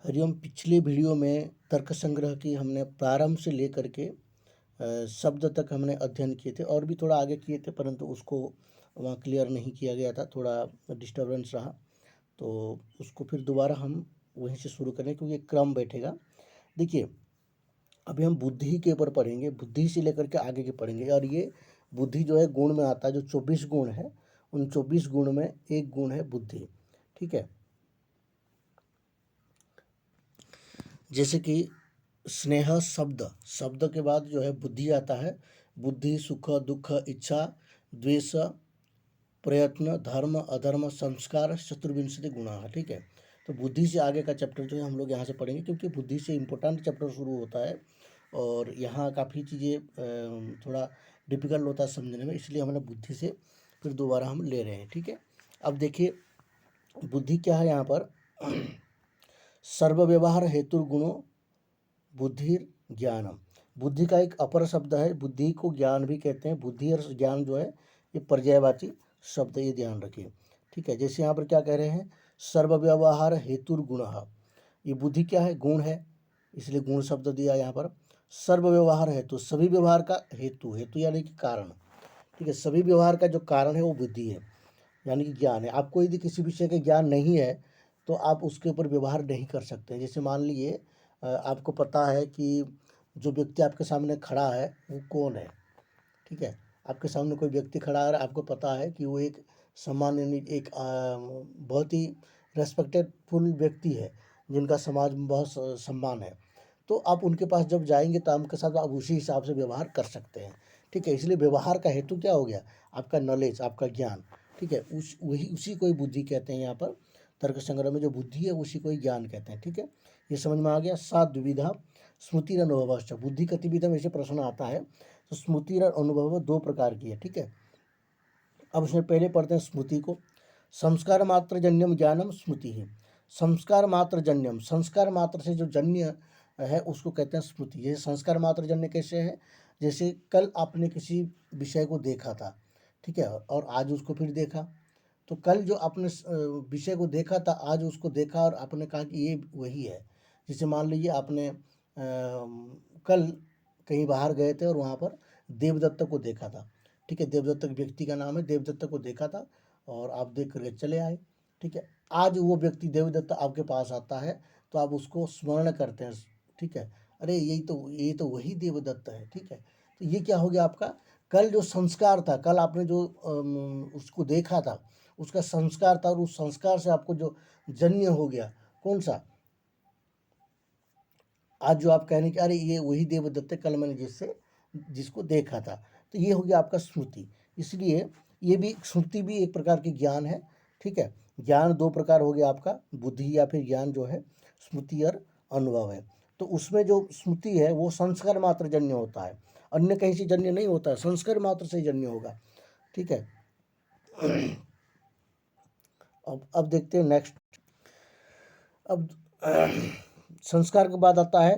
हरिओम। पिछले वीडियो में तर्क संग्रह की हमने प्रारंभ से लेकर के शब्द तक हमने अध्ययन किए थे और भी थोड़ा आगे किए थे, परंतु उसको वहाँ क्लियर नहीं किया गया था, थोड़ा डिस्टर्बेंस रहा। तो उसको फिर दोबारा हम वहीं से शुरू करें क्योंकि क्रम बैठेगा। देखिए, अभी हम बुद्धि के ऊपर पढ़ेंगे, बुद्धि से लेकर के आगे के पढ़ेंगे। और ये बुद्धि जो है गुण में आता है, जो 24 गुण है उन 24 गुण में एक गुण है बुद्धि। ठीक है, जैसे कि स्नेह शब्द, शब्द के बाद जो है बुद्धि आता है। बुद्धि सुख दुख इच्छा द्वेष प्रयत्न धर्म अधर्म संस्कार चतुर्विंशति गुणा। ठीक है, तो बुद्धि से आगे का चैप्टर जो है हम लोग यहाँ से पढ़ेंगे क्योंकि बुद्धि से इम्पोर्टेंट चैप्टर शुरू होता है और यहाँ काफ़ी चीज़ें थोड़ा डिफिकल्ट होता है समझने में, इसलिए हमने बुद्धि से फिर दोबारा हम ले रहे हैं। ठीक है, अब देखिए बुद्धि क्या है यहाँ पर। सर्वव्यवहार हेतु गुणों बुद्धि ज्ञानम। बुद्धि का एक अपर शब्द है, बुद्धि को ज्ञान भी कहते हैं। बुद्धि और ज्ञान जो है ये पर्यायवाची शब्द, ये ध्यान रखिए। ठीक है, जैसे यहाँ पर क्या कह रहे हैं, सर्वव्यवहार हेतु गुण। ये बुद्धि क्या है, गुण है, इसलिए गुण शब्द दिया यहाँ पर। सर्वव्यवहार हेतु, सभी व्यवहार का हेतु, हेतु यानी कि कारण। ठीक है, सभी व्यवहार का जो कारण है वो बुद्धि है, यानी कि ज्ञान है। आपको यदि किसी विषय का ज्ञान नहीं है तो आप उसके ऊपर व्यवहार नहीं कर सकते। जैसे मान लीजिए आपको पता है कि जो व्यक्ति आपके सामने खड़ा है वो कौन है। ठीक है, आपके सामने कोई व्यक्ति खड़ा है और आपको पता है कि वो एक सामान्य एक बहुत ही रेस्पेक्टेडफुल व्यक्ति है जिनका समाज में बहुत सम्मान है। तो आप उनके पास जब जाएंगे तो आपके साथ आप उसी हिसाब से व्यवहार कर सकते हैं। ठीक है, इसलिए व्यवहार का हेतु क्या हो गया, आपका नॉलेज, आपका ज्ञान। ठीक है, उसी को ही बुद्धि कहते हैं। यहाँ पर तर्क संग्रह में जो बुद्धि है उसी को ही ज्ञान कहते हैं। ठीक है, ये समझ में आ गया। सात द्विविधा स्मृति अनुभव, बुद्धि गतिविधि में ऐसे प्रश्न आता है। तो स्मृति और अनुभव दो प्रकार की है। ठीक है, अब उसमें पहले पढ़ते हैं स्मृति को। संस्कार मात्र जन्यम ज्ञानम स्मृति है। संस्कार मात्र जन्यम, संस्कार मात्र से जो जन्य है उसको कहते हैं स्मृति। ये संस्कार मात्र जन्य कैसे है, जैसे कल आपने किसी विषय को देखा था, ठीक है, और आज उसको फिर देखा। तो कल जो आपने विषय को देखा था, आज उसको देखा और आपने कहा कि ये वही है। जैसे मान लीजिए आपने कल कहीं बाहर गए थे और वहाँ पर देवदत्त को देखा था। ठीक है, देवदत्त व्यक्ति का नाम है, देवदत्त को देखा था और आप देख करके चले आए। ठीक है, आज वो व्यक्ति देवदत्त आपके पास आता है तो आप उसको स्मरण करते हैं। ठीक है, अरे ये तो वही देवदत्त है। ठीक है, तो ये क्या हो गया आपका, कल जो संस्कार था, कल आपने जो उसको देखा था उसका संस्कार था और उस संस्कार से आपको जो जन्य हो गया कौन सा, आज जो आप कहने कि अरे ये वही देवदत्त है कल मैंने जिसको देखा था। तो ये हो गया आपका स्मृति। इसलिए ये भी स्मृति भी एक प्रकार की ज्ञान है। ठीक है, ज्ञान दो प्रकार हो गया आपका, बुद्धि या फिर ज्ञान जो है, स्मृति और अनुभव है। तो उसमें जो स्मृति है वो संस्कार मात्र जन्य होता है, अन्य कहीं से जन्य नहीं होता है, संस्कार मात्र से जन्य होगा। ठीक है, अब देखते हैं नेक्स्ट। अब संस्कार के बाद आता है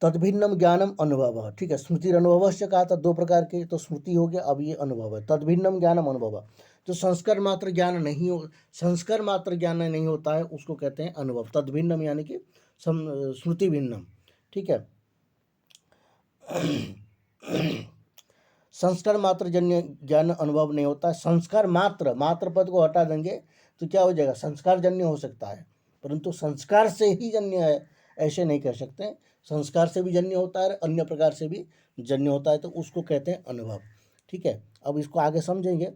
तद्भिन्नम ज्ञानम अनुभव। ठीक है, स्मृति अनुभव से कहा था दो प्रकार के, तो स्मृति हो गया, अब ये अनुभव है। तद्भिन्नम ज्ञानम अनुभव, जो संस्कार मात्र ज्ञान नहीं हो, संस्कार मात्र ज्ञान नहीं होता है उसको कहते हैं अनुभव। तद्भिन्नम यानी कि स्मृति भिन्नम। ठीक है, संस्कार मात्र जन्य ज्ञान अनुभव नहीं होता है। संस्कार मात्र, मात्र पद को हटा देंगे तो क्या हो जाएगा, संस्कार जन्य हो सकता है, परंतु संस्कार से ही जन्य है ऐसे नहीं कह सकते। संस्कार से भी जन्य होता है, अन्य प्रकार से भी जन्य होता है, तो उसको कहते हैं अनुभव। ठीक है, अब इसको आगे समझेंगे।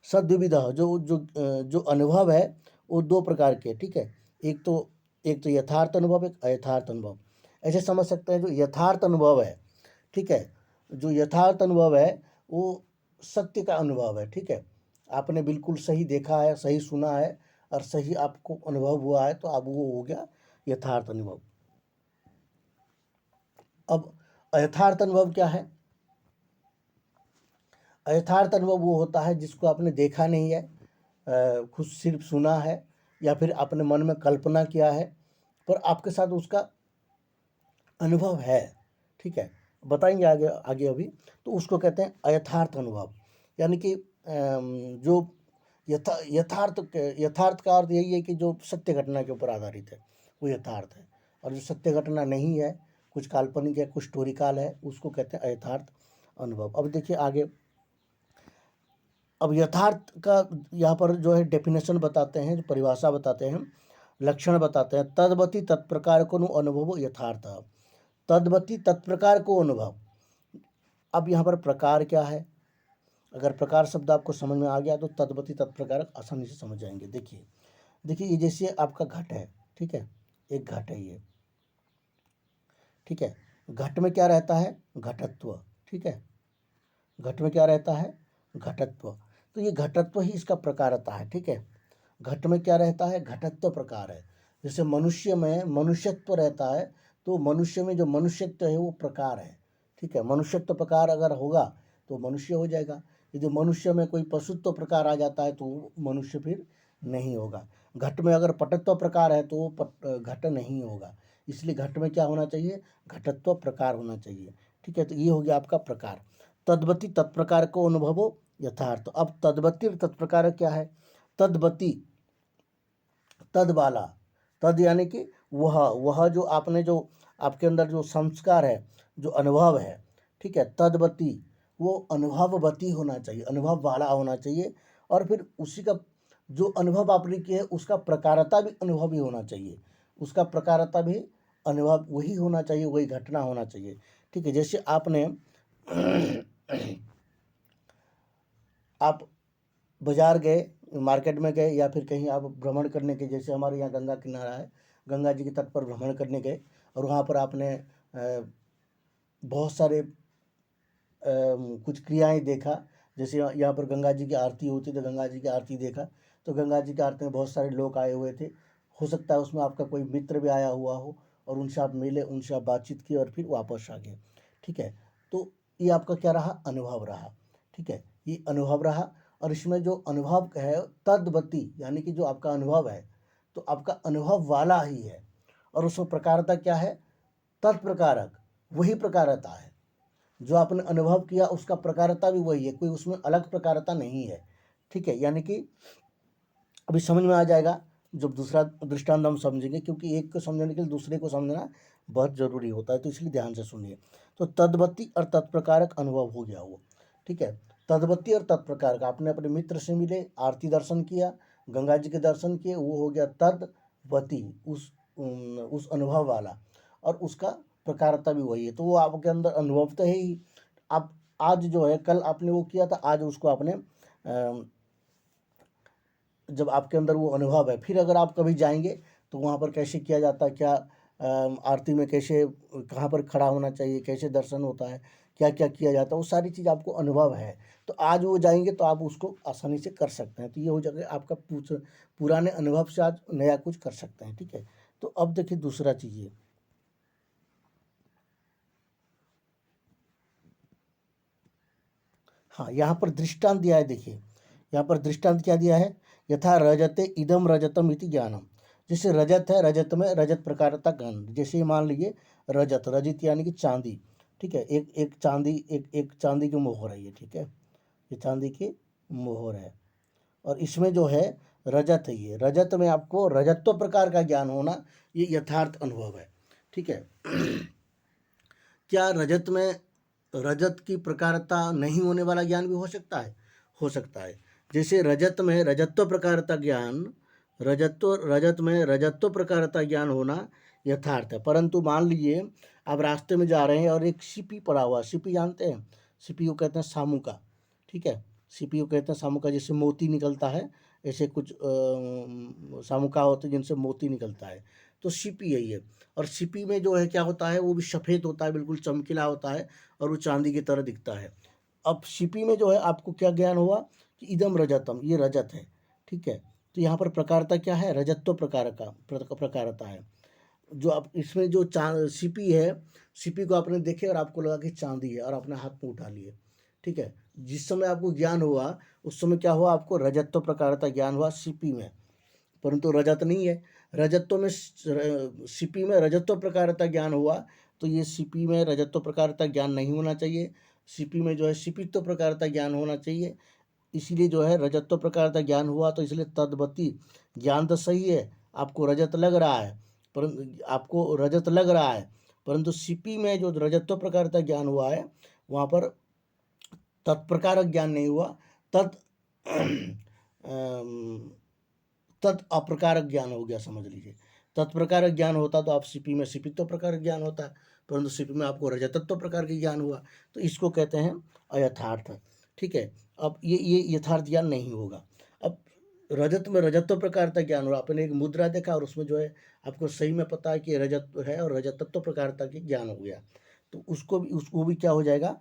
सद्विविधा, जो जो जो अनुभव है वो दो प्रकार के। ठीक है, एक तो यथार्थ अनुभव, एक अयथार्थ अनुभव। ऐसे समझ सकते हैं, जो यथार्थ अनुभव है, ठीक है, जो यथार्थ अनुभव है वो सत्य का अनुभव है। ठीक है, आपने बिल्कुल सही देखा है, सही सुना है और सही आपको अनुभव हुआ है, तो अब वो हो गया यथार्थ अनुभव। अब अयथार्थ अनुभव क्या है, अयथार्थ अनुभव वो होता है जिसको आपने देखा नहीं है, खुद सिर्फ सुना है या फिर अपने मन में कल्पना किया है, पर आपके साथ उसका अनुभव है। ठीक है, बताएंगे आगे आगे अभी। तो उसको कहते हैं अयथार्थ अनुभव, यानी कि जो यथार्थ का अर्थ यही है कि जो सत्य घटना के ऊपर आधारित है, वो यथार्थ है। और जो सत्य घटना नहीं है, कुछ काल्पनिक है, कुछ स्टोरिकल है, उसको कहते हैं अयथार्थ अनुभव। अब देखिए आगे, अब यथार्थ का यहाँ पर जो है डेफिनेशन बताते हैं, जो परिभाषा बताते हैं, लक्षण बताते हैं। तद्वती तत्प्रकार को अनुभव यथार्थ। तद्वती तत्प्रकार को अनुभव। अब यहाँ पर प्रकार क्या है, अगर प्रकार शब्द आपको समझ में आ गया तो तद्वती तत्प्रकार आसानी से समझ जाएंगे। देखिए देखिए, ये जैसे आपका घट है, ठीक है, एक घट है ये, ठीक है। घट में क्या रहता है, घटत्व, ठीक है। घट में क्या रहता है, घटत्व। तो ये घटत्व ही इसका प्रकारता है, ठीक है। घट में क्या रहता है, घटत्व प्रकार है। जैसे मनुष्य में मनुष्यत्व रहता है, तो मनुष्य में जो मनुष्यत्व है वो प्रकार है, ठीक है। मनुष्यत्व प्रकार अगर होगा तो मनुष्य हो जाएगा। यदि मनुष्य में कोई पशुत्व प्रकार आ जाता है तो वो मनुष्य फिर नहीं होगा। घट में अगर पटत्व प्रकार है तो वो घट नहीं होगा। इसलिए घट में क्या होना चाहिए, घटत्व प्रकार होना चाहिए, ठीक है। तो ये हो गया आपका प्रकार। तद्वती तत्प्रकार को अनुभवो यथार्थ। अब तद्वती और तत्प्रकार क्या है, तद्वती तद वाला, तद यानी कि वह जो आपने जो आपके अंदर जो संस्कार है, जो अनुभव है, ठीक है, तद्वती, वो अनुभववती होना चाहिए, अनुभव वाला होना चाहिए। और फिर उसी का जो अनुभव आपने किया है उसका प्रकारता भी अनुभव ही होना चाहिए, उसका प्रकारता भी अनुभव वही होना चाहिए, वही घटना होना चाहिए, ठीक है। जैसे आपने आप बाजार गए, मार्केट में गए, या फिर कहीं आप भ्रमण करने के, जैसे हमारे यहाँ गंगा किनारा है, गंगा जी के तट पर भ्रमण करने गए और वहाँ पर आपने बहुत सारे कुछ क्रियाएं देखा। जैसे यहाँ पर गंगा जी की आरती होती, तो गंगा जी की आरती देखा, तो गंगा जी की आरती में बहुत सारे लोग आए हुए थे। हो सकता है उसमें आपका कोई मित्र भी आया हुआ हो और उनसे आप मिले, उनसे आप बातचीत की और फिर वापस आ गए, ठीक है। तो ये आपका क्या रहा, अनुभव रहा, ठीक है, ये अनुभव रहा। और इसमें जो अनुभव है तद्वती, यानी कि जो आपका अनुभव है तो आपका अनुभव वाला ही है। और उसमें प्रकारता क्या है, तत्प्रकारक, वही प्रकारता है। जो आपने अनुभव किया उसका प्रकारता भी वही है, कोई उसमें अलग प्रकारता नहीं है, ठीक है। यानी कि अभी समझ में आ जाएगा जब दूसरा दृष्टांत हम समझेंगे, क्योंकि एक को समझने के लिए दूसरे को समझना बहुत जरूरी होता है, तो इसलिए ध्यान से सुनिए। तो तद्वती और तत्प्रकारक अनुभव हो गया वो, ठीक है। तद्वती और तत्प्रकारक, आपने अपने मित्र से मिले, आरती दर्शन किया, गंगा जी के दर्शन किए, वो हो गया तद्वती, उस अनुभव वाला। और उसका प्रकारता भी वही है, तो वो आपके अंदर अनुभव तो है ही। आप आज जो है, कल आपने वो किया था, आज उसको आपने जब आपके अंदर वो अनुभव है, फिर अगर आप कभी जाएंगे तो वहाँ पर कैसे किया जाता है, क्या आरती में कैसे, कहाँ पर खड़ा होना चाहिए, कैसे दर्शन होता है, क्या क्या किया जाता है, वो सारी चीज़ आपको अनुभव है। तो आज वो जाएंगे तो आप उसको आसानी से कर सकते हैं। तो ये हो जाएगा आपका पुराने अनुभव से आज नया कुछ कर सकते हैं, ठीक है। तो अब देखिए दूसरा चीज़ ये, हाँ, यहाँ पर दृष्टांत दिया है। देखिए यहाँ पर दृष्टांत क्या दिया है, यथा रजते इदम रजतम इति ज्ञानम। जैसे रजत है, रजत में रजत प्रकारता ज्ञान। जैसे मान लीजिए रजत, रजित यानी कि चांदी, ठीक है, एक एक चांदी, एक चांदी की मोहर है ये, ठीक है, ये चांदी की मोहर है। और इसमें जो है रजत है, ये रजत में आपको रजत्व प्रकार का ज्ञान होना, ये यथार्थ अनुभव है, ठीक है। क्या रजत में रजत की प्रकारता नहीं होने वाला ज्ञान भी हो सकता है, हो सकता है। जैसे रजत में रजत्व प्रकारता ज्ञान, रजत में रजत्व प्रकारता ज्ञान होना यथार्थ है। परंतु मान लीजिए आप रास्ते में जा रहे हैं और एक सीपी पड़ा हुआ, सीपी जानते हैं, सीपी को कहते हैं सामुका, ठीक है, सीपी को कहते हैं सामुका। जैसे मोती निकलता है, ऐसे कुछ सामुका होते हैं जिनसे मोती निकलता है, तो सीपी है ये। और सीपी में जो है क्या होता है, वो भी सफ़ेद होता है, बिल्कुल चमकीला होता है और वो चांदी की तरह दिखता है। अब सीपी में जो है आपको क्या ज्ञान हुआ कि इदम रजतम, ये रजत है, ठीक है। तो यहाँ पर प्रकारता क्या है, रजत्व प्रकार का प्रकारता है। जो आप इसमें जो सीपी है, सीपी को आपने देखे और आपको लगा कि चांदी है और आपने हाथ में उठा लिए, ठीक है। जिस समय आपको ज्ञान हुआ उस समय क्या हुआ, आपको रजत्व प्रकारता ज्ञान हुआ सीपी में, परंतु रजत नहीं है। रजत्व में सीपी में रजत्व प्रकारता ज्ञान हुआ, तो ये सीपी में रजत्व प्रकारता ज्ञान नहीं होना चाहिए, सीपी में जो है सीपित्व प्रकारता ज्ञान होना चाहिए। इसीलिए जो है रजत्व प्रकारता ज्ञान हुआ, तो इसलिए तद्वती ज्ञान तो सही है, आपको रजत लग रहा है, परंतु आपको रजत लग रहा है, परंतु सीपी में जो रजत्व प्रकार का ज्ञान हुआ है वहाँ पर तत्प्रकारक ज्ञान नहीं हुआ, तत् तत् अप्रकारक ज्ञान हो गया, समझ लीजिए। तत्प्रकारक ज्ञान होता तो आप सीपी में सीपित्व प्रकार ज्ञान होता है, परंतु सीपी में आपको रजतत्व प्रकार के ज्ञान हुआ, तो इसको कहते हैं अयथार्थ। ठीक है, अब ये यथार्थ ज्ञान नहीं होगा। अब रजत में रजत्व प्रकार का ज्ञान हो रहा, आपने एक मुद्रा देखा और उसमें जो है आपको सही में पता है कि रजत है और रजतत्व प्रकारता की ज्ञान हो गया, तो उसको भी क्या हो जाएगा,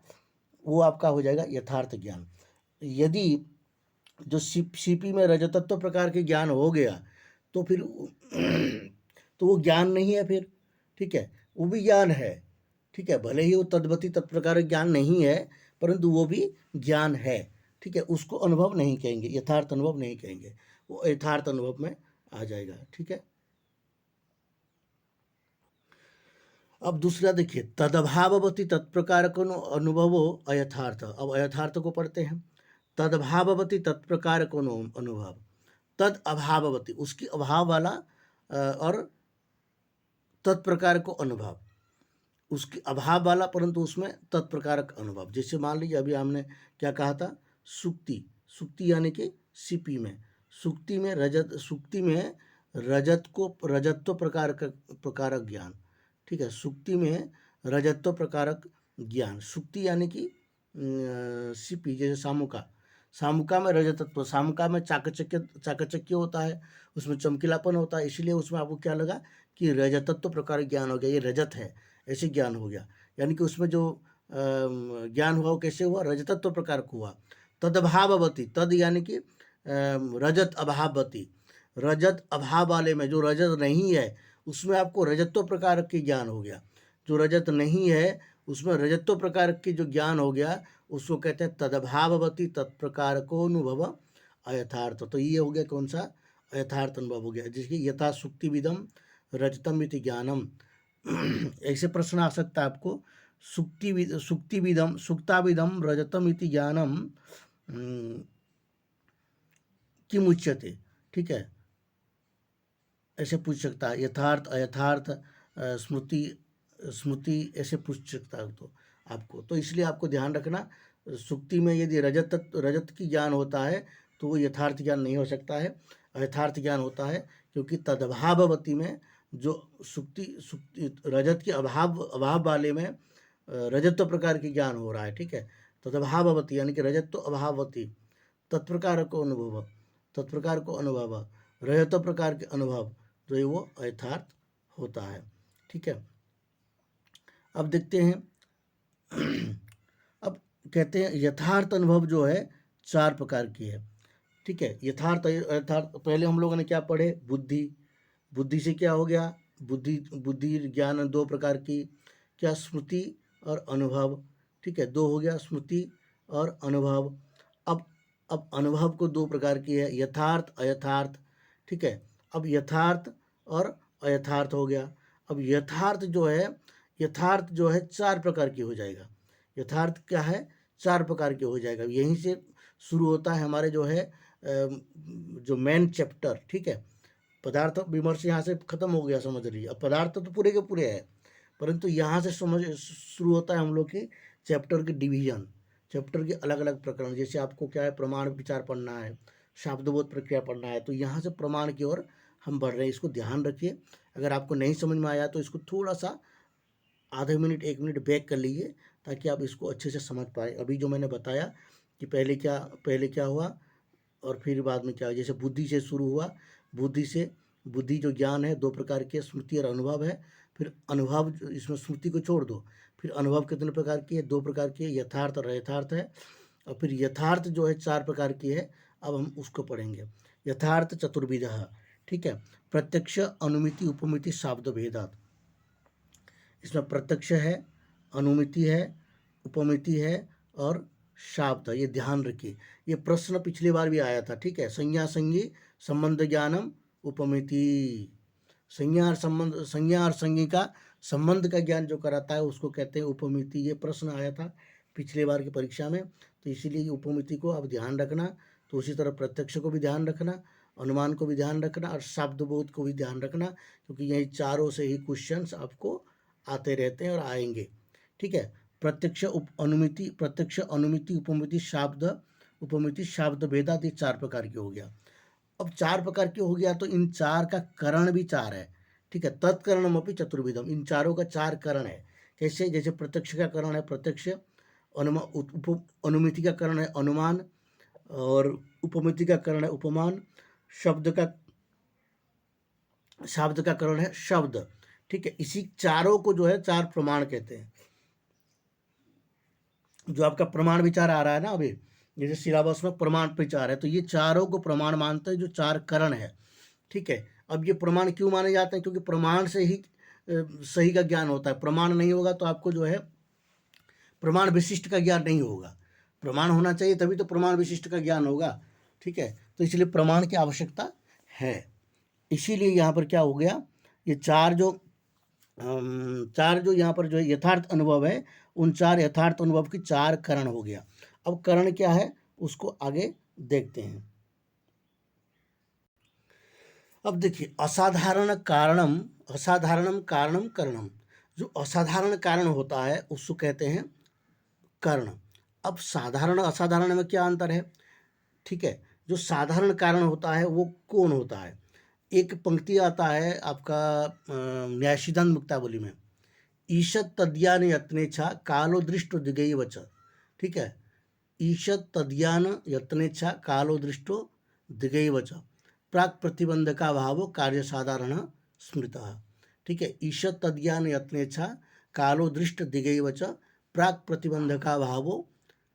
वो आपका हो जाएगा यथार्थ ज्ञान। यदि जो सीपी में रजतत्व प्रकार के ज्ञान हो गया तो फिर तो वो ज्ञान नहीं है फिर। ठीक है, वो भी ज्ञान है। ठीक है, भले ही वो तद्वती तत्प्रकार ज्ञान नहीं है, परंतु वो भी ज्ञान है। ठीक है, उसको अनुभव नहीं कहेंगे, यथार्थ अनुभव नहीं कहेंगे, वो यथार्थ अनुभव में आ जाएगा। ठीक है, अब दूसरा देखिए, तदभाववती तत्प्रकार को अनुभवो अयथार्थ। अब अयथार्थ को पढ़ते हैं। तदभाववती तत्प्रकार को अनुभव, तद अभाववती उसकी अभाव वाला और तत्प्रकार को अनुभव उसकी अभाव वाला परंतु उसमें तत्प्रकारक अनुभव। जैसे मान लीजिए अभी हमने क्या कहा था, सुक्ति, सुक्ति यानी कि सीपी में, सुक्ति में रजत को रजत्व प्रकारक ज्ञान। ठीक है, सुक्ति में रजत्व प्रकारक ज्ञान, सुक्ति यानी कि सीपी, जैसे सामुका में रजतत्व, सामुका में चाकचक्य होता है, उसमें चमकीलापन होता है, इसलिए उसमें आपको क्या लगा कि रजतत्व प्रकार ज्ञान हो गया, ये रजत है, ऐसे ज्ञान हो गया। यानी कि उसमें जो ज्ञान हुआ वो कैसे हुआ, रजतत्व प्रकार को हुआ। तदभाववती, तद यानी कि रजत अभाववती, रजत अभाव वाले में जो रजत नहीं है उसमें आपको रजत्व प्रकार की ज्ञान हो गया। जो रजत नहीं है उसमें रजत्व प्रकार की जो ज्ञान हो गया उसको कहते हैं तदभाववती तत्प्रकार को अनुभव अयथार्थ। तो ये हो गया कौन सा, अयथार्थ अनुभव हो गया, जिसकी यथा सुक्तिविदम रजतम इति ज्ञानम। ऐसे प्रश्न आ सकता है आपको, सुक्ताविदम रजतम इति ज्ञानम किम उच्यते। ठीक है, ऐसे पूछ सकता है, यथार्थ अयथार्थ स्मृति स्मृति ऐसे पूछ सकता है तो आपको। तो इसलिए आपको ध्यान रखना, सुक्ति में यदि रजत की ज्ञान होता है तो वो यथार्थ ज्ञान नहीं हो सकता है, अयथार्थ ज्ञान होता है, क्योंकि तदभाववती में जो सुक्ति रजत के अभाव वाले में रजत्व प्रकार की ज्ञान हो रहा है। ठीक है, तदभाववती यानी कि रजत्व अभाववती तत्प्रकार को अनुभव, तत्प्रकार को अनुभव, रजत्व प्रकार के अनुभव जो है वो अयथार्थ होता है। ठीक है, अब देखते हैं, अब कहते हैं यथार्थ अनुभव जो है 4 प्रकार की है। ठीक है, यथार्थ अयथार्थ, पहले हम लोगों ने क्या पढ़े, बुद्धि, बुद्धि से क्या हो गया, बुद्धि ज्ञान 2 प्रकार की, क्या, स्मृति और अनुभव। ठीक है, 2 हो गया, स्मृति और अनुभव। अब अनुभव को 2 प्रकार की है, यथार्थ अयथार्थ। ठीक है, अब यथार्थ और अयथार्थ हो गया। अब यथार्थ जो है 4 प्रकार की हो जाएगा। यथार्थ क्या है, 4 प्रकार के हो जाएगा। यहीं से शुरू होता है हमारे जो है जो मेन चैप्टर। ठीक है, पदार्थ विमर्श यहाँ से खत्म हो गया, समझ लीजिए। अब पदार्थ तो पूरे के पूरे है, परंतु यहाँ से शुरू होता है हम लोग की चैप्टर की डिवीजन, चैप्टर के अलग अलग प्रकरण। जैसे आपको क्या है, प्रमाण विचार पढ़ना है, शाब्दबोध प्रक्रिया पढ़ना है, तो यहाँ से प्रमाण की ओर हम बढ़ रहे हैं। इसको ध्यान रखिए, अगर आपको नहीं समझ में आया तो इसको थोड़ा सा आधे मिनट 1 मिनट बैक कर लीजिए, ताकि आप इसको अच्छे से समझ पाए। अभी जो मैंने बताया कि पहले क्या हुआ और फिर बाद में क्या हुआ। जैसे बुद्धि से शुरू हुआ, बुद्धि जो ज्ञान है 2 प्रकार के, स्मृति और अनुभव है। फिर अनुभव, इसमें स्मृति को छोड़ दो, फिर अनुभव कितने प्रकार की है, 2 प्रकार की है, यथार्थ और अयथार्थ है। और फिर यथार्थ जो है 4 प्रकार की है। अब हम उसको पढ़ेंगे। यथार्थ चतुर्विधः। ठीक है, प्रत्यक्ष, अनुमिति, उपमिति, शाब्द भेदात। इसमें प्रत्यक्ष है, अनुमिति है, उपमिति है और शाब्द। ये ध्यान रखिए, ये प्रश्न पिछली बार भी आया था। ठीक है, संज्ञा संज्ञी संबंध ज्ञानम उपमिति, संज्ञा और संज्ञी का संबंध का ज्ञान जो कराता है उसको कहते हैं उपमिति। ये प्रश्न आया था पिछले बार की परीक्षा में, तो इसीलिए उपमिति को आप ध्यान रखना। तो उसी तरह प्रत्यक्ष को भी ध्यान रखना अनुमान को भी ध्यान रखना और शब्द बोध को भी ध्यान रखना, क्योंकि यही चारों से ही क्वेश्चंस आपको आते रहते हैं और आएंगे। ठीक है, प्रत्यक्ष अनुमिति, प्रत्यक्ष अनुमिति, उपमिति, शाब्द उपमिति, शाब्द भेदात, ये 4 प्रकार की हो गया। अब 4 प्रकार की हो गया तो इन 4 का करण भी 4 है। ठीक है, तत्करणमपि चतुर्विधम, इन चारों का 4 करण है। कैसे? जैसे प्रत्यक्ष का करण है प्रत्यक्ष, अनुमिति का करण है अनुमान, और उपमिति का करण है उपमान, शब्द का करण है शब्द। ठीक है, इसी चारों को जो है 4 प्रमाण कहते हैं। जो आपका प्रमाण विचार आ रहा है ना अभी, जैसे सिलेबस में प्रमाण विचार है, तो ये चारों को प्रमाण मानते हैं, जो 4 करण है। ठीक है, अब ये प्रमाण क्यों माने जाते हैं? क्योंकि प्रमाण से ही सही का ज्ञान होता है। प्रमाण नहीं होगा तो आपको जो है प्रमाण विशिष्ट का ज्ञान नहीं होगा। प्रमाण होना चाहिए तभी तो प्रमाण विशिष्ट का ज्ञान होगा। ठीक है, तो इसलिए प्रमाण की आवश्यकता है। इसीलिए यहाँ पर क्या हो गया, ये चार जो यहाँ पर जो यथार्थ अनुभव है, उन 4 यथार्थ अनुभव की 4 करण हो गया। अब करण क्या है उसको आगे देखते हैं। अब देखिए, असाधारणम कारणम करणम, जो असाधारण कारण होता है उसको कहते हैं कर्ण। अब साधारण असाधारण में क्या अंतर है? ठीक है, जो साधारण कारण होता है वो कौन होता है? एक पंक्ति आता है आपका न्याय सिद्धांत मुक्तावली में, ईशत तद्यान यत्नेच्छा कालो दृष्टो दिगैव च। ठीक है, ईशत तद्यान यत्नेच्छा कालो दृष्टो दिगैव च, प्राक प्रतिबंधका भावो कार्य साधारण स्मृतः। ठीक है, ईशत तद्यान यत्नेच्छा कालो दृष्ट दिगैव च, प्राक प्रतिबंधका भावो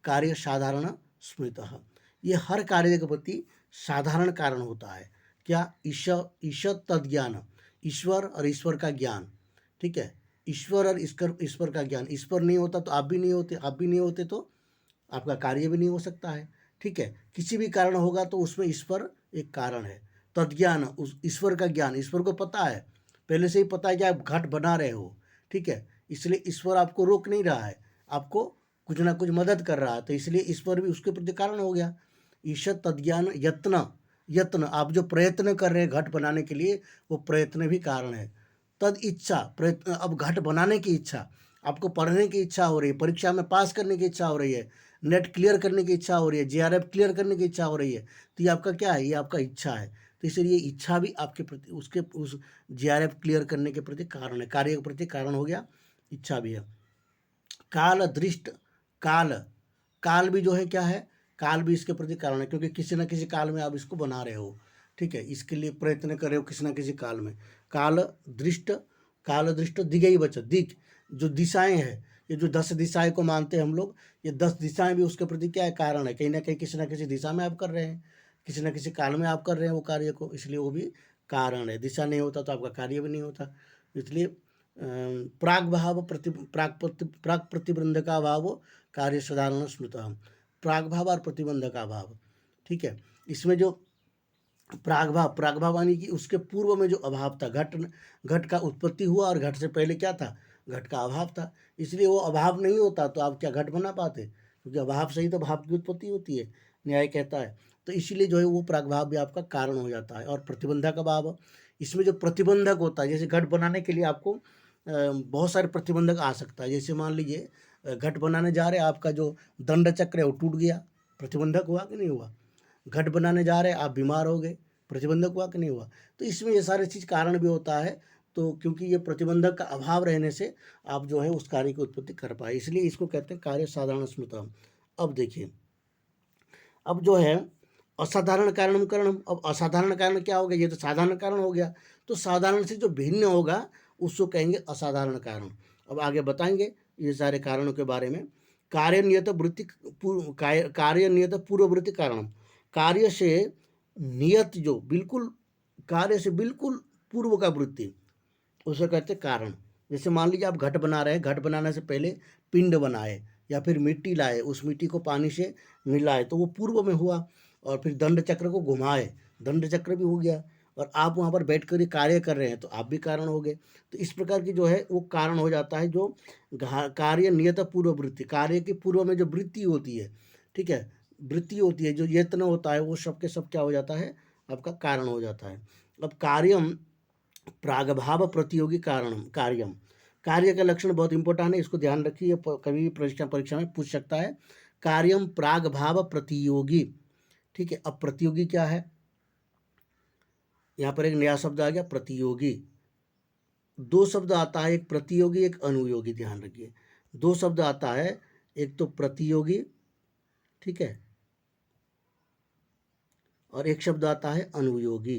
कार्य साधारण स्मृतः। ये हर कार्य के प्रति साधारण कारण होता है। क्या? ईशत तद्ज्ञान, ईश्वर और ईश्वर का ज्ञान। ठीक है, ईश्वर और ईश्वर का ज्ञान, ईश्वर नहीं होता तो आप भी नहीं होते, आप भी नहीं होते तो आपका कार्य भी नहीं हो सकता है। ठीक है, किसी भी कारण होगा तो उसमें ईश्वर एक कारण है। तद्ज्ञान, उस ईश्वर का ज्ञान, ईश्वर को पता है, पहले से ही पता है कि आप घट बना रहे हो। ठीक है, इसलिए ईश्वर आपको रोक नहीं रहा है, आपको कुछ ना कुछ मदद कर रहा है, तो इसलिए ईश्वर भी उसके प्रति कारण हो गया। ईशत तद्ज्ञान यत्न, आप जो प्रयत्न कर रहे हैं घट बनाने के लिए, वो प्रयत्न भी कारण है। तद इच्छा, प्रयत्न, अब घट बनाने की इच्छा, आपको पढ़ने की इच्छा हो रही है, परीक्षा में पास करने की इच्छा हो रही है, नेट क्लियर करने की इच्छा हो रही है, जीआरएफ क्लियर करने की इच्छा हो रही है, तो ये आपका क्या है? ये आपका इच्छा है। तो इसलिए इच्छा भी आपके प्रति उस जीआरएफ क्लियर करने के प्रति कारण है, कार्य के प्रति कारण हो गया, इच्छा भी है। काल दृष्ट, काल काल भी जो है क्या है? काल भी इसके प्रति कारण है, क्योंकि किसी न किसी काल में आप इसको बना रहे हो। ठीक है, इसके लिए प्रयत्न कर रहे हो किसी न किसी काल में। काल दृष्ट दिगई बच, दिग जो दिशाएं हैं, ये जो 10 दिशाएं को मानते हैं हम लोग, ये 10 दिशाएं भी उसके प्रति क्या है? कारण है। कहीं ना कहीं किसी न किसी दिशा में आप कर रहे हैं, किसी न किसी काल में आप कर रहे हैं वो कार्य को, इसलिए वो भी कारण है। दिशा नहीं होता तो आपका कार्य भी नहीं होता। इसलिए प्राग भाव प्राग प्रतिबंधका भाव कार्य साधारण स्मृत, प्राग भाव और प्रतिबंधका भाव। ठीक है, इसमें जो प्राग भाव यानी कि उसके पूर्व में जो अभाव था, घट का उत्पत्ति हुआ और घट से पहले क्या था? घट का अभाव था। इसलिए वो अभाव नहीं होता तो आप क्या घट बना पाते? क्योंकि अभाव से ही तो भाव की उत्पत्ति होती है, न्याय कहता है। तो इसीलिए जो है वो प्रागभाव भी आपका कारण हो जाता है। और प्रतिबंधक भाव, इसमें जो प्रतिबंधक होता है, जैसे घट बनाने के लिए आपको बहुत सारे प्रतिबंधक आ सकता है। जैसे मान लीजिए घट बनाने जा रहे हैं, आपका जो दंड चक्र है वो टूट गया, प्रतिबंधक हुआ कि नहीं हुआ? घट बनाने जा रहे हैं, आप बीमार हो गए, प्रतिबंधक हुआ कि नहीं हुआ? तो इसमें ये सारी चीज़ कारण भी होता है। तो क्योंकि ये प्रतिबंधक का अभाव रहने से आप जो है उस कार्य की उत्पत्ति कर पाए, इसलिए इसको कहते हैं कार्य साधारण स्मृतम। अब देखिए, अब जो है असाधारण कारणम करणम, अब असाधारण कारण क्या हो गया? ये तो साधारण कारण हो गया, तो साधारण से जो भिन्न होगा उसको कहेंगे असाधारण कारण। अब आगे बताएंगे ये सारे कारणों के बारे में। कार्य नियत पूर्ववृत्ति कारणम, कार्य से नियत, जो बिल्कुल कार्य से बिल्कुल पूर्व का वृत्ति, उसे कहते कारण। जैसे मान लीजिए आप घट बना रहे हैं, घट बनाने से पहले पिंड बनाए या फिर मिट्टी लाए, उस मिट्टी को पानी से मिलाए तो वो पूर्व में हुआ, और फिर दंड चक्र को घुमाए, दंड चक्र भी हो गया, और आप वहाँ पर बैठ कर ये कार्य कर रहे हैं तो आप भी कारण हो गए। तो इस प्रकार की जो है वो कारण हो जाता है, जो कार्य नियत पूर्व वृत्ति, कार्य के पूर्व में जो वृत्ति होती है, ठीक है, वृत्ति होती है, जो यत्न होता है, वो सब के सब क्या हो जाता है? आपका कारण हो जाता है। अब कार्यम प्रागभाव प्रतियोगी कारणम कार्यम, कार्य का लक्षण बहुत इंपॉर्टेंट है, इसको ध्यान रखिए, कभी भी परीक्षा में पूछ सकता है। कार्यम प्रागभाव प्रतियोगी, ठीक है। अब प्रतियोगी क्या है, यहाँ पर एक नया शब्द आ गया प्रतियोगी। दो शब्द आता है, एक प्रतियोगी एक अनुयोगी, ध्यान रखिए। दो शब्द आता है, एक तो प्रतियोगी, ठीक है, और एक शब्द आता है अनुयोगी।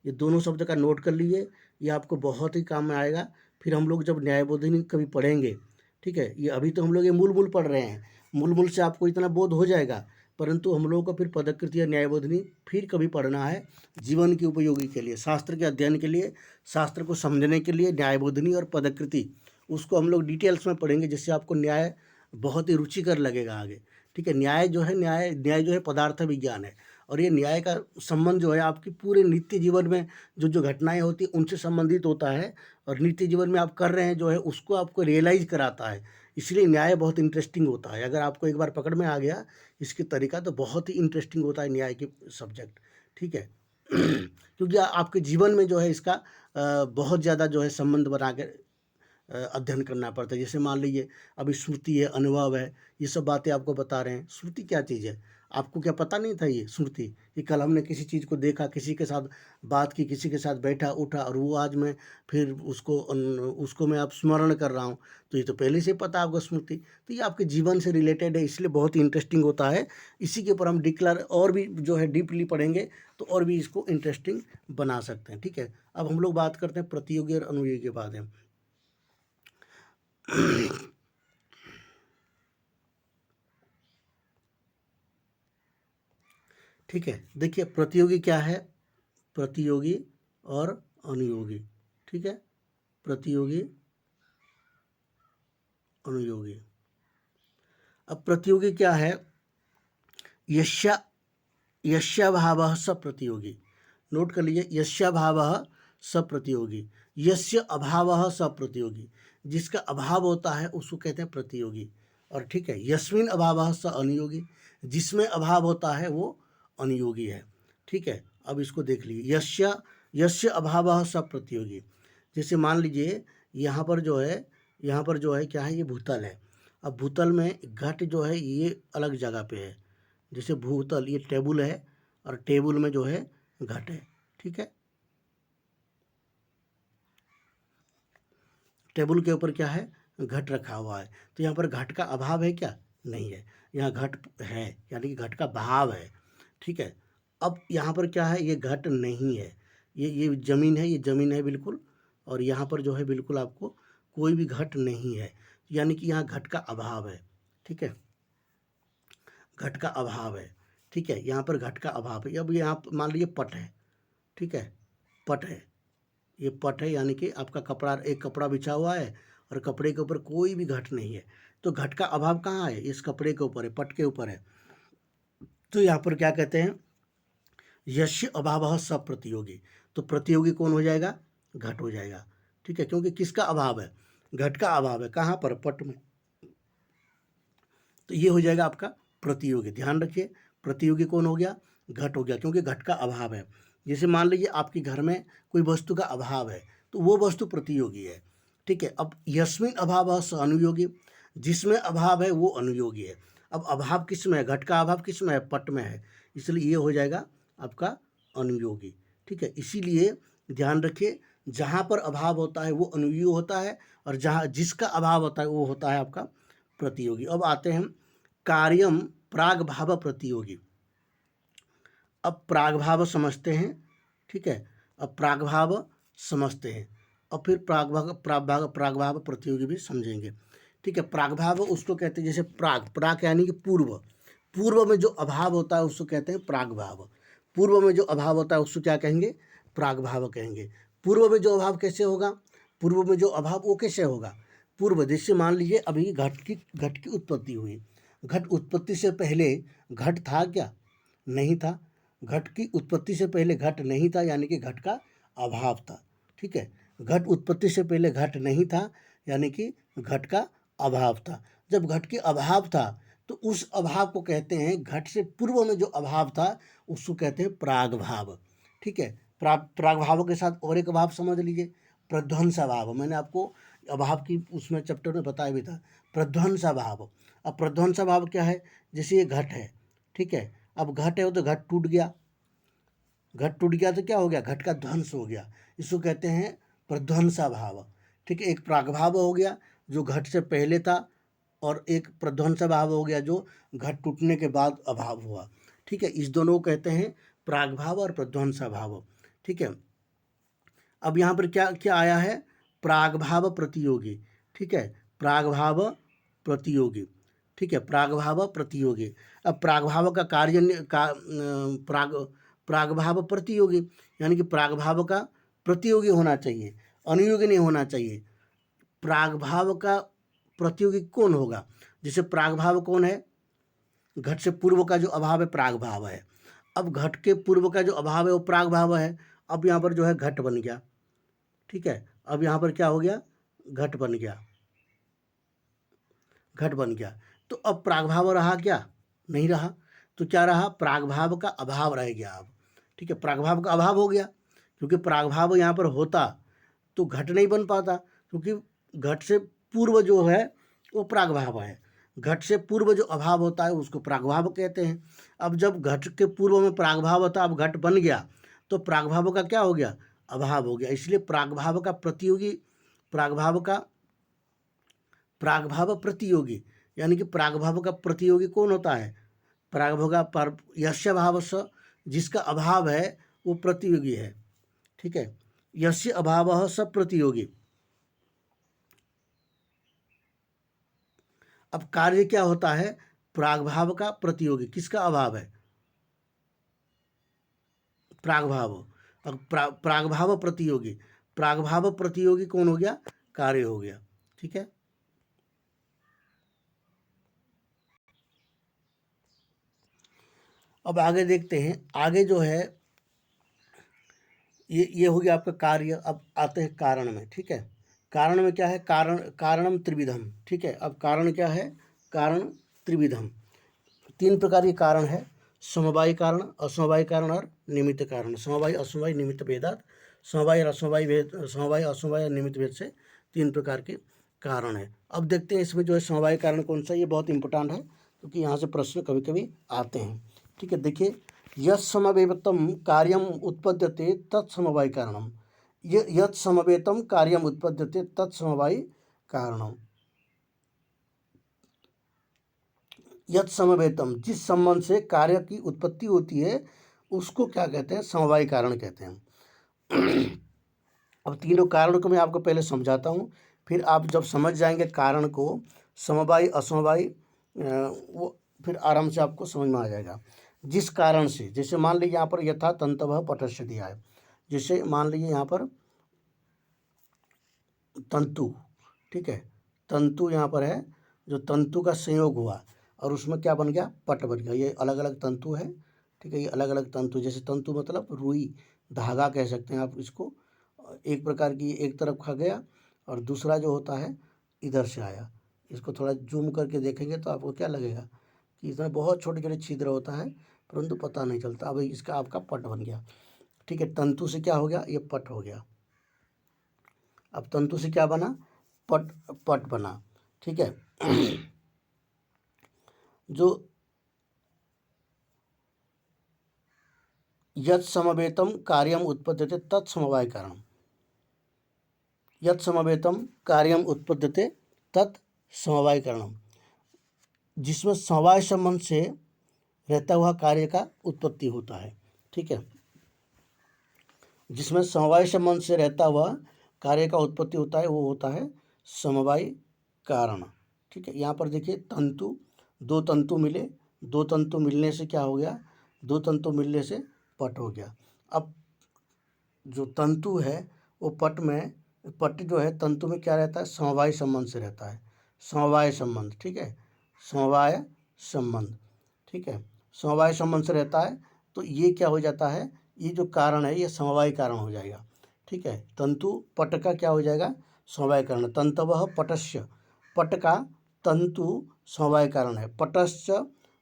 ये दोनों शब्द का नोट कर लीजिए, ये आपको बहुत ही काम में आएगा। फिर हम लोग जब न्यायबोधिनी कभी पढ़ेंगे, ठीक है, ये अभी तो हम लोग ये मूल मूल पढ़ रहे हैं, मूल मूल से आपको इतना बोध हो जाएगा, परंतु हम लोगों को फिर पदकृति या न्यायबोधिनी फिर कभी पढ़ना है जीवन की उपयोगी के लिए, शास्त्र के अध्ययन के लिए, शास्त्र को समझने के लिए। न्यायबोधिनी और पदकृति उसको हम लोग डिटेल्स में पढ़ेंगे, जिससे आपको न्याय बहुत ही रुचिकर लगेगा आगे, ठीक है। न्याय जो है, न्याय जो है पदार्थ विज्ञान है, और ये न्याय का संबंध जो है आपकी पूरे नित्य जीवन में जो जो घटनाएं होती हैं उनसे संबंधित होता है, और नित्य जीवन में आप कर रहे हैं जो है उसको आपको रियलाइज कराता है। इसलिए न्याय बहुत इंटरेस्टिंग होता है। अगर आपको एक बार पकड़ में आ गया इसकी तरीका, तो बहुत ही इंटरेस्टिंग होता है न्याय की सब्जेक्ट, ठीक है। क्योंकि आपके जीवन में जो है इसका बहुत ज़्यादा जो है संबंध बना के अध्ययन करना पड़ता है। जैसे मान लीजिए अभी स्मृति है, अनुभव है, ये सब बातें आपको बता रहे हैं। स्मृति क्या चीज़ है, आपको क्या पता नहीं था ये स्मृति, कि कल हमने किसी चीज़ को देखा, किसी के साथ बात की, किसी के साथ बैठा उठा, और वो आज मैं फिर उसको मैं अब स्मरण कर रहा हूँ, तो ये तो पहले से पता आपको स्मृति। तो ये आपके जीवन से रिलेटेड है, इसलिए बहुत ही इंटरेस्टिंग होता है। इसी के ऊपर हम डिक्लेयर और भी जो है डीपली पढ़ेंगे, तो और भी इसको इंटरेस्टिंग बना सकते हैं, ठीक है। अब हम लोग बात करते हैं प्रतियोगी और अनुयोगी के बारे में। ठीक है, देखिए प्रतियोगी क्या है, प्रतियोगी और अनुयोगी, ठीक है, प्रतियोगी अनुयोगी। अब प्रतियोगी क्या है, यस्याभावः स प्रतियोगी। नोट कर लीजिए, यस्याभावः स प्रतियोगी, यस्य अभावः स प्रतियोगी। जिसका अभाव होता है उसको कहते हैं प्रतियोगी। और ठीक है, यस्मिन् अभावः स अनुयोगी, जिसमें अभाव होता है वो अनुयोगी है, ठीक है। अब इसको देख लीजिए, यस्य अभावः स प्रतियोगी। जैसे मान लीजिए यहाँ पर जो है क्या है, ये भूतल है। अब भूतल में घट जो है ये अलग जगह पे है। जैसे भूतल, ये टेबल है, और टेबल में जो है घट है, ठीक है। टेबल के ऊपर क्या है, घट रखा हुआ है। तो यहाँ पर घट का अभाव है क्या, नहीं है, यहाँ घट है, यानी कि घट का भाव है, ठीक है। अब यहाँ पर क्या है, ये घट नहीं है, ये ज़मीन है, ये ज़मीन है बिल्कुल, और यहाँ पर जो है बिल्कुल आपको कोई भी घट नहीं है, यानी कि यहाँ घट का अभाव है, ठीक है, घट का अभाव है, ठीक है। यहाँ पर घट का अभाव है। अब यहाँ मान लीजिए पट है, ठीक है, पट है, ये पट है, यानी कि आपका कपड़ा, एक कपड़ा बिछा हुआ है और कपड़े के ऊपर कोई भी घट नहीं है, तो घट का अभाव कहाँ है, इस कपड़े के ऊपर है, पट के ऊपर है। तो यहाँ पर क्या कहते हैं, यस्य अभावः स प्रतियोगी। तो प्रतियोगी कौन हो जाएगा, घट हो जाएगा, ठीक है, क्योंकि किसका अभाव है, घट का अभाव है, कहाँ पर, पट में। तो ये हो जाएगा आपका प्रतियोगी। ध्यान रखिए, प्रतियोगी कौन हो गया, घट हो गया, क्योंकि घट का अभाव है। जैसे मान लीजिए आपके घर में कोई वस्तु का अभाव है, तो वो वस्तु प्रतियोगी है, ठीक है। अब यस्मिन अभाव स अनुयोगी, जिसमें अभाव है वो अनुयोगी है। अब अभाव किस में है, घट का अभाव किस में है, पट में है, इसलिए ये हो जाएगा आपका अनुयोगी, ठीक है। इसीलिए ध्यान रखिए, जहाँ पर अभाव होता है वो अनुयोगी होता है, और जहाँ जिसका अभाव होता है वो होता है आपका प्रतियोगी। अब आते हैं कार्यम प्राग भाव प्रतियोगी। अब प्राग भाव समझते हैं, ठीक है, अब प्राग भाव समझते हैं, और फिर प्राग भाव प्रतियोगी भी समझेंगे, ठीक है। प्राग भाव उसको कहते हैं, जैसे प्राग यानी कि पूर्व में जो अभाव होता है उसको कहते हैं प्राग भाव। पूर्व में जो अभाव होता है उसको क्या कहेंगे, प्राग भाव कहेंगे। पूर्व में जो अभाव कैसे होगा, पूर्व में जो अभाव वो कैसे होगा, पूर्व, जैसे मान लीजिए अभी घट की उत्पत्ति हुई, घट उत्पत्ति से पहले घट था क्या, नहीं था। घट की उत्पत्ति से पहले घट नहीं था, यानी कि घट का अभाव था, ठीक है। घट उत्पत्ति से पहले घट नहीं था, यानी कि घट का अभाव था। जब घट के अभाव था तो उस अभाव को कहते हैं, घट से पूर्व में जो अभाव था उसको कहते हैं प्राग भाव। ठीक है। प्रागभाव के साथ और एक अभाव समझ लीजिए, प्रध्वंस अभाव। मैंने आपको अभाव की उसमें चैप्टर में बताया भी था, प्रध्वंस अभाव। अब प्रध्वंस अभाव क्या है, जैसे ये घट है, ठीक है, अब घट है तो घट टूट गया, घट टूट गया तो क्या हो गया, घट का ध्वंस हो गया, इसको कहते हैं प्रध्वंसा भाव। ठीक है, एक प्रागभाव हो गया जो घट से पहले था, और एक प्रध्वंसा भाव हो गया जो घट टूटने के बाद अभाव हुआ। ठीक है, इस दोनों को कहते हैं प्रागभाव और प्रध्वंसा भाव। ठीक है, अब यहाँ पर क्या क्या आया है, प्रागभाव प्रतियोगी। ठीक है, प्रागभाव प्रतियोगी। ठीक है, प्रागभाव प्रतियोगी। अब प्रागभाव का कार्य प्रागभाव प्रतियोगी, यानी कि प्रागभाव का प्रतियोगी होना चाहिए, अनुयोगी नहीं होना चाहिए। प्रागभाव का प्रतियोगी कौन होगा, जैसे प्रागभाव कौन है, घट से पूर्व का जो अभाव है प्रागभाव है। अब घट के पूर्व का जो अभाव है वो प्रागभाव है। अब यहाँ पर जो है घट बन गया। ठीक है, अब यहाँ पर क्या हो गया, घट बन गया, घट बन गया। तो अब प्रागभाव रहा क्या, नहीं रहा, तो क्या रहा, प्रागभाव का अभाव रह गया अब। ठीक है, प्रागभाव का अभाव हो गया, क्योंकि प्रागभाव यहाँ पर होता तो घट नहीं बन पाता, क्योंकि घट से पूर्व जो है वो प्रागभाव है, घट से पूर्व जो अभाव होता है उसको प्रागभाव कहते हैं। अब जब घट के पूर्व में प्रागभाव होता, अब घट बन गया तो प्रागभाव का क्या हो गया, अभाव हो गया। इसलिए प्रागभाव का प्रतियोगी, प्रागभाव का प्रागभाव प्रतियोगी, यानी कि प्रागभाव का प्रतियोगी कौन होता है, प्रागभाव का यस्य भाव स, जिसका अभाव है वो प्रतियोगी है। ठीक है, यस्य अभाव स प्रतियोगी। अब कार्य क्या होता है, प्रागभाव का प्रतियोगी, किसका अभाव है, प्रागभाव। अब प्रागभाव प्रतियोगी, प्रागभाव प्रतियोगी कौन हो गया, कार्य हो गया। ठीक है, अब आगे देखते हैं, आगे जो है ये हो गया आपका कार्य। अब आते हैं कारण में। ठीक है, कारण में क्या है, कारणम त्रिविधम। ठीक है, अब कारण क्या है, कारण त्रिविधम, तीन प्रकार के कारण है, समवायी कारण, असमवायी कारण और निमित्त कारण। समवायी असमवायी निमित्त भेदात, समवायी और असमवायी भेद, समवायी असमवायी और निमित्त भेद से तीन प्रकार के कारण है। अब देखते हैं इसमें जो है समवायी कारण कौन सा, ये बहुत इंपॉर्टेंट है क्योंकि यहाँ से प्रश्न कभी कभी आते हैं। ठीक है, देखिए, यत् समवेतम कार्यम उत्पद्यते तत्समवायी कारणम, यत् समवेतम कार्यम उत्पद्यते तत्समवायी कारणम। यत् समवेतम, जिस संबंध से कार्य की उत्पत्ति होती है उसको क्या कहते हैं, समवायी कारण कहते हैं। अब तीनों कारणों को मैं आपको पहले समझाता हूँ, फिर आप जब समझ जाएंगे कारण को, समवायी असमवायी, वो फिर आराम से आपको समझ में आ जाएगा। जिस कारण से, जैसे मान लीजिए यहाँ पर यथा तंतवः पटस्य दिया है, जैसे मान लीजिए यहाँ पर तंतु, ठीक है, तंतु यहाँ पर है, जो तंतु का संयोग हुआ और उसमें क्या बन गया, पट बन गया। ये अलग अलग तंतु है। ठीक है, ये अलग अलग तंतु, जैसे तंतु मतलब रुई, धागा कह सकते हैं आप इसको। एक प्रकार की एक तरफ खा गया और दूसरा जो होता है इधर से आया। इसको थोड़ा जूम करके देखेंगे तो आपको क्या लगेगा कि इसमें बहुत छोटे छोटे छिद्र होता है, परंतु पता नहीं चलता। अब इसका आपका पट बन गया। ठीक है, तंतु से क्या हो गया, ये पट हो गया। अब तंतु से क्या बना, पट, पट बना। ठीक है, जो यत् समवेतम कार्यम उत्पद्यते तत्समवाय कारण, यत् समवेतम कार्यम उत्पद्यते तत् समवाय कारणम, जिसमें समवाय संबंध से रहता हुआ कार्य का उत्पत्ति होता है। ठीक है, जिसमें समवाय संबंध से रहता हुआ कार्य का उत्पत्ति होता है वो होता है समवाय कारण। ठीक है, यहाँ पर देखिए तंतु, दो तंतु मिले, दो तंतु मिलने से क्या हो गया, दो तंतु मिलने से पट हो गया। अब जो तंतु है वो पट में, पट जो है तंतु में क्या रहता है, समवाय संबंध से रहता है, समवाय संबंध। ठीक है, समवाय संबंध। ठीक है, समवाय संबंध से रहता है, तो ये क्या हो जाता है, ये जो कारण है ये समवाय कारण हो जाएगा। ठीक है, तंतु पट का क्या हो जाएगा, समवाय कारण। तंतवः पटस्य, पट का तंतु समवाय कारण है। पटश्च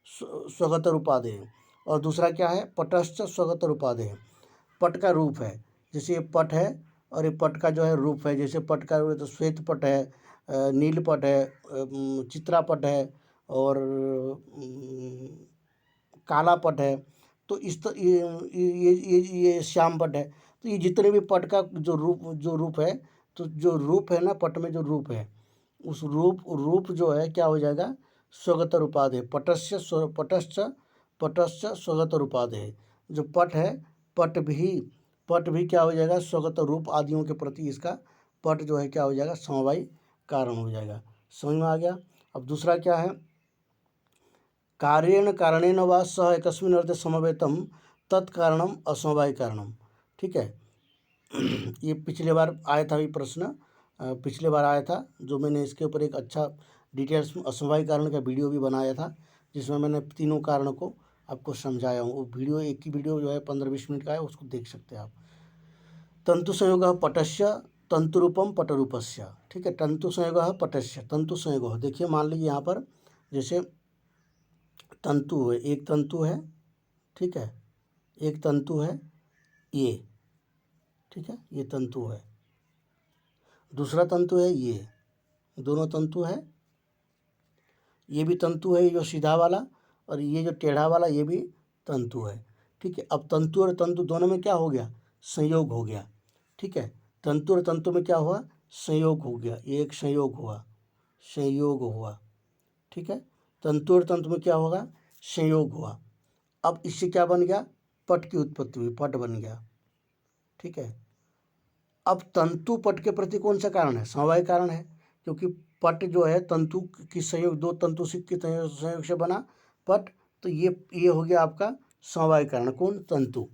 स्वगत उपादेय, और दूसरा क्या है, पटश्च स्वगत उपादेय, पट का रूप है, जैसे ये पट है और ये पट का जो है रूप है, जैसे पट का रूप है तो श्वेत पट है, नील पट है, चित्रा पट है और काला पट है। तो इस तर ये श्याम पट है। तो ये जितने भी पट का जो रूप है, तो जो रूप है ना पट में जो रूप है, उस रूप जो है क्या हो जाएगा, स्वगत रूपाधेय। पटश्च स्वगत रूपाधेय। जो पट है, पट भी क्या हो जाएगा, स्वगत रूप आदियों के प्रति इसका पट जो है क्या हो जाएगा, समवायी कारण हो जाएगा। समझ में आ गया। अब दूसरा क्या है, कार्येण कारणेन वा सह एकस्मिन् अर्थे समवेतम तत्कारणम असमवायी कारणम। ठीक है, ये पिछले बार आया था ये प्रश्न, पिछले बार आया था, जो मैंने इसके ऊपर एक अच्छा डिटेल्स में असमवायी कारण का वीडियो भी बनाया था, जिसमें मैंने तीनों कारणों को आपको समझाया हूँ। वो वीडियो एक ही वीडियो जो है 15-20 मिनट का है, उसको देख सकते हैं आप। तंतु संयोग पटस्य तंतुरूपम पटरूपस्य। ठीक है, तंतु संयोग पटस्य, तंतु संयोग। देखिए मान लीजिए यहाँ पर जैसे तंतु है, एक तंतु है, ठीक है, एक तंतु है ये, ठीक है, ये तंतु है, दूसरा तंतु है ये, दोनों तंतु है, ये भी तंतु है, ये जो सीधा वाला, और ये जो टेढ़ा वाला ये भी तंतु है। ठीक है, अब तंतु और तंतु दोनों में क्या हो गया, संयोग हो गया। ठीक है, तंतु और तंतु में क्या हुआ, संयोग हो गया, ये एक संयोग हुआ, संयोग हुआ। ठीक है, तंतु और तंतु में क्या होगा, संयोग हुआ। अब इससे क्या बन गया, पट की उत्पत्ति हुई, पट बन गया। ठीक है, अब तंतु पट के प्रति कौन सा कारण है, समवाय कारण है, क्योंकि पट जो है तंतु की संयोग, दो तंतु के संयोग से बना पट, तो ये हो गया आपका समवाय कारण, कौन, तंतु।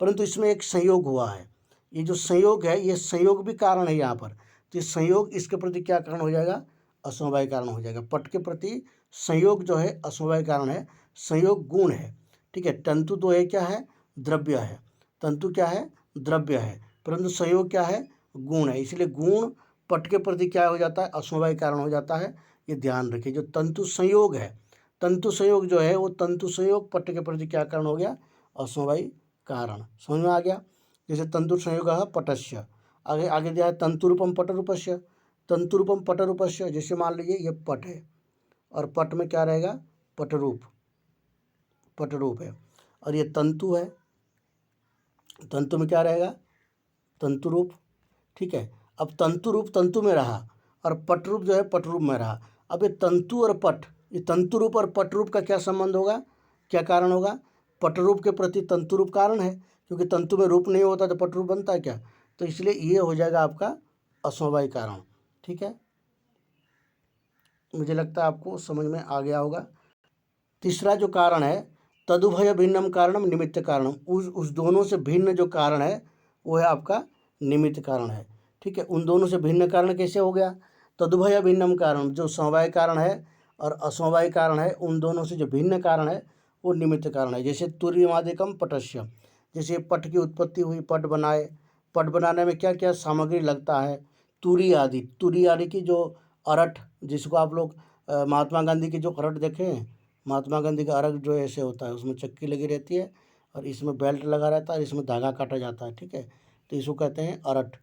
परंतु इसमें एक संयोग हुआ है, ये जो संयोग है ये संयोग भी कारण है यहाँ पर, तो ये संयोग इसके प्रति क्या कारण हो जाएगा, असमवाय कारण हो जाएगा। पट के प्रति संयोग जो है असमवाय कारण है, संयोग गुण है। ठीक है, तंतु तो है क्या है, द्रव्य है, तंतु क्या है, द्रव्य है, परंतु संयोग क्या है, गुण है, इसलिए गुण पट के प्रति क्या हो जाता है, असमवाय कारण हो जाता है। ये ध्यान रखिए, जो तंतु संयोग है, तंतु संयोग जो है वो तंतु संयोग पट के प्रति क्या कारण हो गया, असमवाय कारण। समझ में आ गया। जैसे तंतु संयोग पटस्य, आगे आगे दिया है तंतुरूपम पटरूपस्य, तंतुरूपम पटरूपस्य। जैसे मान लीजिए ये पट है और पट में क्या रहेगा, पटरूप, पटरूप है, और ये तंतु है, तंतु में क्या रहेगा, तंतुरूप। ठीक है, अब तंतुरूप तंतु में रहा और पटरूप जो है पटरूप में रहा। अब ये तंतु और पट, ये तंतुरूप और पटरूप का क्या संबंध होगा, क्या कारण होगा, पटरूप के प्रति तंतुरूप कारण है, क्योंकि तंतु में रूप नहीं होता तो पटरूप बनता है क्या, तो इसलिए ये हो जाएगा आपका असमवाय कारण। ठीक है, मुझे लगता है आपको समझ में आ गया होगा। तीसरा जो कारण है, तदुभय भिन्नम कारणम निमित्त कारणम, उस दोनों से भिन्न जो कारण है वो है आपका निमित्त कारण है। ठीक है, उन दोनों से भिन्न कारण कैसे हो गया, तदुभय भिन्नम कारण, जो समवाय कारण है और असमवाय कारण है, उन दोनों से जो भिन्न कारण है वो निमित्त कारण है। जैसे तुर्यमादिकम पटस्य, जैसे पट की उत्पत्ति हुई, पट बनाए, पट बनाने में क्या क्या सामग्री लगता है, तुरी आदि, तुरी आदि की जो अरठ, जिसको आप लोग महात्मा गांधी की जो अरठ देखे हैं, महात्मा गांधी का अरख जो ऐसे होता है, उसमें चक्की लगी रहती है और इसमें बेल्ट लगा रहता है और इसमें धागा काटा जाता है। ठीक है, तो इसको कहते हैं अरठ।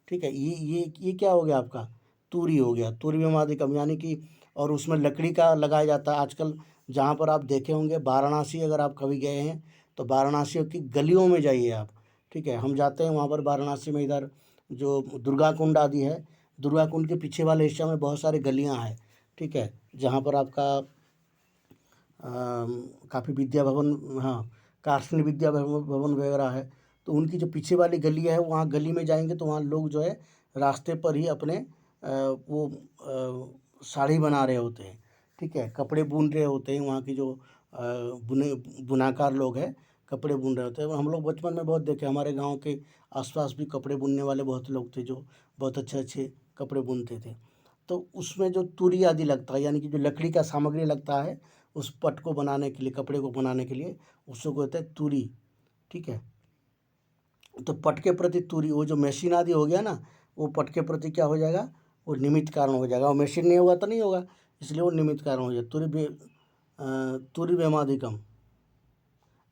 ठीक है, ये क्या हो गया आपका, तूरी हो गया, तूरी व्यमादिकम, यानी कि, और उसमें लकड़ी का लगाया जाता है। आजकल जहाँ पर आप देखे होंगे, वाराणसी अगर आप कभी गए हैं तो वाराणसी की गलियों में जाइए आप। ठीक है, हम जाते हैं वहाँ पर वाराणसी में, इधर जो दुर्गा कुंड आदि है, दुर्गा कुंड के पीछे वाले हिस्से में बहुत सारी गलियाँ हैं। ठीक है, जहाँ पर आपका काफ़ी विद्या भवन, हाँ, कार्षणी विद्या भवन वगैरह है, तो उनकी जो पीछे वाली गली है, वहाँ गली में जाएंगे तो वहाँ लोग जो है रास्ते पर ही अपने वो साड़ी बना रहे होते हैं। ठीक है, कपड़े बुन रहे होते हैं, वहाँ की जो बुनाकार लोग हैं कपड़े बुन रहे होते हैं। हम लोग बचपन में बहुत देखे, हमारे गांव के आसपास भी कपड़े बुनने वाले बहुत लोग थे जो बहुत अच्छे अच्छे कपड़े बुनते थे। तो उसमें जो तुरी आदि लगता है, यानी कि जो लकड़ी का सामग्री लगता है उस पट को बनाने के लिए, कपड़े को बनाने के लिए, उसको कहते हैं तुरी। ठीक है, तो पट के प्रति तुरी, वो जो मशीन आदि हो गया ना, वो पट के प्रति क्या हो जाएगा, वो निमित्त कारण हो जाएगा। और मशीन नहीं होगा तो नहीं होगा, इसलिए वो निमित्त कारण हो जाए। तुरी वेमाधिकम,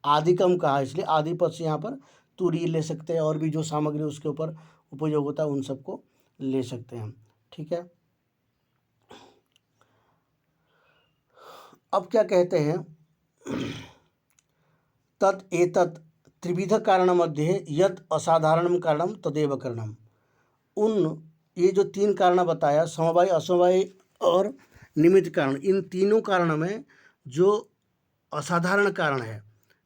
आदिकम कहा इसलिए आदि पद से यहाँ पर तुरी ले सकते हैं, और भी जो सामग्री उसके ऊपर उपयोग होता है उन सबको ले सकते हैं हम। ठीक है, अब क्या कहते हैं, तत् एतत् त्रिविध कारण मध्ये यत् असाधारणम कारणम तदेव कारणम। उन ये जो तीन कारण बताया, समवायी, असमवायी और निमित्त कारण, इन तीनों कारण में जो असाधारण कारण है,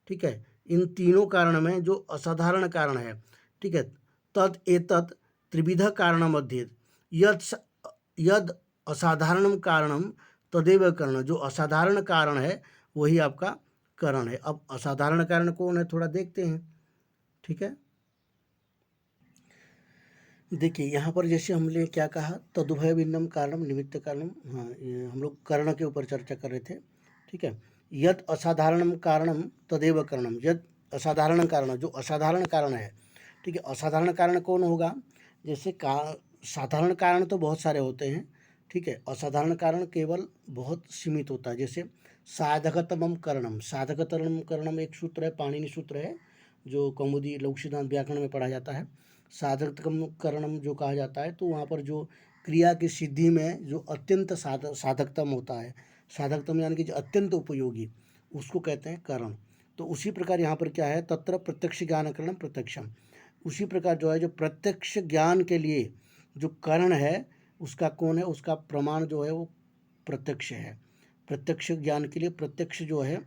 ठीक है, इन तीनों कारण में जो असाधारण कारण है, ठीक है, तद एतत् त्रिविध कारण मध्ये यद असाधारणम कारणम तदेव करण, जो असाधारण कारण है वही आपका कारण है। अब असाधारण कारण कौन है थोड़ा देखते हैं। ठीक है, देखिए यहाँ पर जैसे हमने क्या कहा, तदुभय भिन्नम कारणम निमित्त कारणम, हाँ ये हम लोग कर्ण के ऊपर चर्चा कर रहे थे। ठीक है, यद असाधारणम कारणम तदेव कारणम, यद असाधारण कारण, जो असाधारण कारण है, ठीक है, असाधारण कारण कौन होगा, जैसे का साधारण कारण तो बहुत सारे होते हैं, ठीक है, असाधारण कारण केवल बहुत सीमित होता है। जैसे साधकतमम करणम, साधकतमम करणम एक सूत्र है, पाणिनि सूत्र है, जो कौमुदी लघु सिद्धांत व्याकरण में पढ़ा जाता है। साधकतम करणम जो कहा जाता है, तो वहाँ पर जो क्रिया की सिद्धि में जो अत्यंत साधकतम होता है, साधकतम यानी कि जो अत्यंत उपयोगी, उसको कहते हैं करण। तो उसी प्रकार यहाँ पर क्या है, तत्र प्रत्यक्ष ज्ञान करणम प्रत्यक्षम, उसी प्रकार जो है जो प्रत्यक्ष ज्ञान के लिए जो करण है उसका कौन है, उसका प्रमाण जो है वो प्रत्यक्ष है। प्रत्यक्ष ज्ञान के लिए प्रत्यक्ष जो है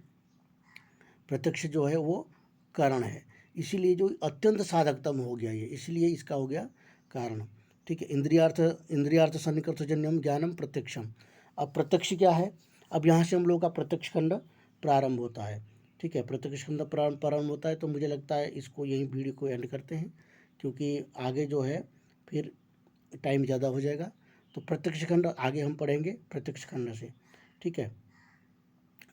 वो कारण है, इसीलिए जो अत्यंत साधकतम हो गया ये, इसलिए इसका हो गया कारण। ठीक है, इंद्रियार्थ सन्निकर्षजन्यम ज्ञानम प्रत्यक्षम। अब प्रत्यक्ष क्या है, अब यहाँ से हम लोग का प्रत्यक्ष खंड प्रारंभ होता है। ठीक है, प्रत्यक्ष खंड प्रारंभ होता है, तो मुझे लगता है इसको यहीं वीडियो को एंड करते हैं, क्योंकि आगे जो है फिर टाइम ज़्यादा हो जाएगा। तो प्रत्यक्ष खंड आगे हम पढ़ेंगे प्रत्यक्ष खंड से। ठीक है,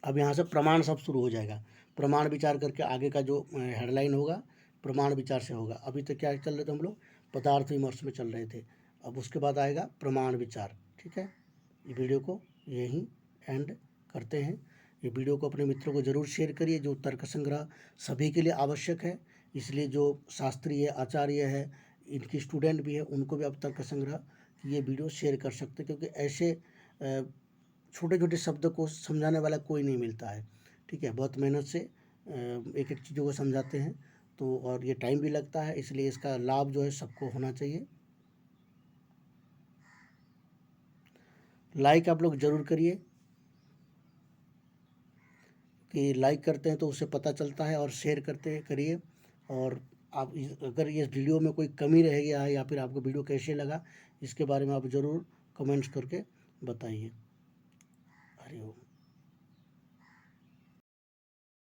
अब यहाँ से प्रमाण सब शुरू हो जाएगा, प्रमाण विचार करके आगे का जो हेडलाइन होगा प्रमाण विचार से होगा। अभी तक क्या चल रहे थे हम लोग, पदार्थ विमर्श में चल रहे थे, अब उसके बाद आएगा प्रमाण विचार। ठीक है, ये वीडियो को यहीं एंड करते हैं। ये वीडियो को अपने मित्रों को ज़रूर शेयर करिए, जो तर्क संग्रह सभी के लिए आवश्यक है, इसलिए जो शास्त्री है, आचार्य है, इनकी स्टूडेंट भी है, उनको भी आप तर्क संग्रह की ये वीडियो शेयर कर सकते हैं, क्योंकि ऐसे छोटे छोटे शब्द को समझाने वाला कोई नहीं मिलता है। ठीक है, बहुत मेहनत से एक एक चीज़ों को समझाते हैं, तो और ये टाइम भी लगता है, इसलिए इसका लाभ जो है सबको होना चाहिए। लाइक आप लोग ज़रूर करिए, कि लाइक करते हैं तो उससे पता चलता है, और शेयर करिए। और आप अगर इस वीडियो में कोई कमी रह गया है या फिर आपको वीडियो कैसे लगा, इसके बारे में आप ज़रूर कमेंट्स करके बताइए। हरि ओम।